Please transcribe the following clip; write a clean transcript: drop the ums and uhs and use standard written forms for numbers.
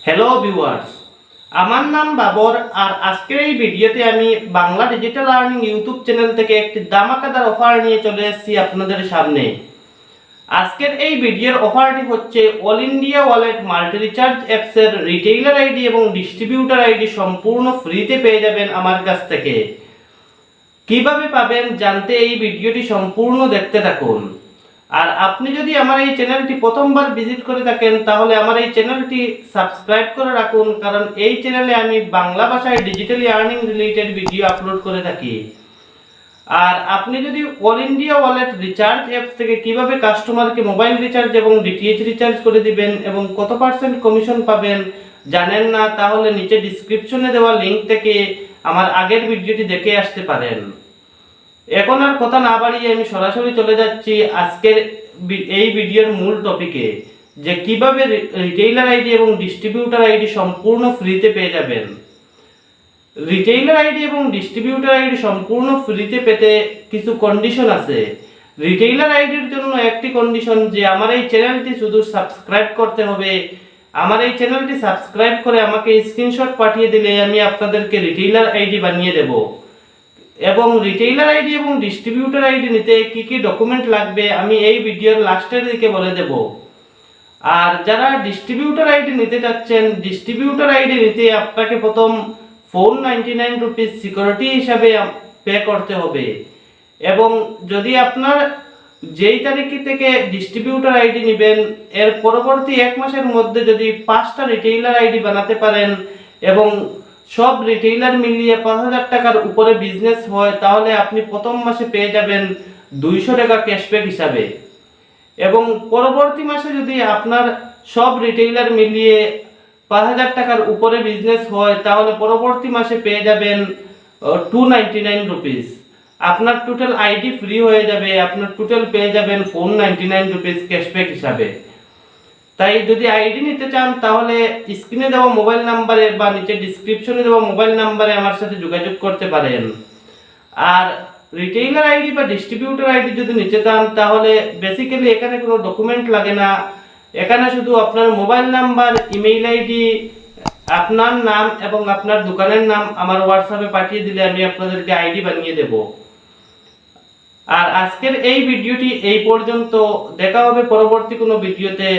Hello viewers, আমার নাম বাবর। আর আজকের এই ভিডিওতে আমি Bangla digital earning YouTube channel থেকে একটি ধামাকাদার অফার নিয়ে চলে এসেছি আপনাদের সামনে। আজকের এই ভিডিওর অফারটি হচ্ছে all India wallet multi recharge অ্যাপসের রিটেইলার আইডি এবং ডিস্ট্রিবিউটার আইডি সম্পূর্ণ ফ্রিতে পেয়ে যাবেন আমার কাছ থেকে। কিভাবে পাবেন জানতে এই ভিডিওটি সম্পূর্ণ দেখতে থাকুন। আর আপনি যদি আমার এই চ্যানেলটি প্রথমবার ভিজিট করে থাকেন তাহলে আমার এই চ্যানেলটি সাবস্ক্রাইব করে রাখুন, কারণ এই চ্যানেলে আমি বাংলা ভাষায় digitally earning related video upload করে থাকি। আর আপনি যদি all India wallet recharge apps থেকে কিভাবে কাস্টমারকে মোবাইল রিচার্জ এবং ডিটিএইচ রিচার্জ করে দিবেন এবং কত পার্সেন্ট কমিশন পাবেন জানেন না, তাহলে নিচে ডিসক্রিপশনে দেওয়া লিঙ্ক থেকে আমার আগের ভিডিওটি দেখে আসতে পারেন। এখন আর কথা না বাড়িয়ে আমি সরাসরি চলে যাচ্ছি আজকের এই ভিডিওর মূল টপিকে, যে কিভাবে রিটেইলার আইডি এবং ডিস্ট্রিবিউটার আইডি সম্পূর্ণ ফ্রিতে পেয়ে যাবেন। রিটেইলার আইডি এবং ডিস্ট্রিবিউটার আইডি সম্পূর্ণ ফ্রিতে পেতে কিছু কন্ডিশন আছে। রিটেইলার আইডির জন্য একটি কন্ডিশন যে আমার এই চ্যানেলটি শুধু সাবস্ক্রাইব করতে হবে। আমার এই চ্যানেলটি সাবস্ক্রাইব করে আমাকে স্ক্রিনশট পাঠিয়ে দিলে আমি আপনাদেরকে রিটেইলার আইডি বানিয়ে দেব। এবং রিটেইলার আইডি এবং ডিস্ট্রিবিউটার আইডি নিতে কি কি ডকুমেন্ট লাগবে আমি এই ভিডিওর লাস্টের দিকে বলে দেব। আর যারা ডিস্ট্রিবিউটার আইডি নিতে চাচ্ছেন, ডিস্ট্রিবিউটার আইডি নিতে আপনাকে প্রথম 499 রুপিস সিকিউরিটি হিসাবে পে করতে হবে। এবং যদি আপনার যেই তারিখ থেকে ডিস্ট্রিবিউটার আইডি নেবেন এর পরবর্তী এক মাসের মধ্যে যদি 5টা রিটেইলার আইডি বানাতে পারেন এবং সব রিটেইলার মিলিয়ে 5000 টাকার উপরে বিজনেস হয়, তাহলে আপনি প্রথম মাসে পেয়ে যাবেন 200 টাকা ক্যাশব্যাক হিসাবে। এবং পরবর্তী মাসে যদি আপনার সব রিটেইলার মিলিয়ে 5000 টাকার উপরে বিজনেস হয়, তাহলে পরবর্তী মাসে পেয়ে যাবেন 299 রুপিস। আপনার টোটাল আইডি ফ্রি হয়ে যাবে, আপনার টোটাল পেয়ে যাবেন 499 রুপিস ক্যাশব্যাক হিসাবে। তাই যদি আইডি নিতে চান তাহলে স্ক্রিনে দেওয়া মোবাইল নাম্বারে বা নিচে ডিসক্রিপশনে দেওয়া মোবাইল নাম্বারে আমার সাথে যোগাযোগ করতে পারেন। আর রিটেইলার আইডি বা ডিস্ট্রিবিউটর আইডি যদি নিতে চান তাহলে বেসিক্যালি এখানে কোনো ডকুমেন্ট লাগে না। এখানে শুধু আপনার মোবাইল নাম্বার, ইমেইল আইডি, আপনার নাম এবং আপনার দোকানের নাম আমার হোয়াটসঅ্যাপে পাঠিয়ে দিলে আমি আপনাদেরকে আইডি বানিয়ে দেব। আর আজকের এই ভিডিওটি এই পর্যন্ত, দেখা হবে পরবর্তী কোনো ভিডিওতে।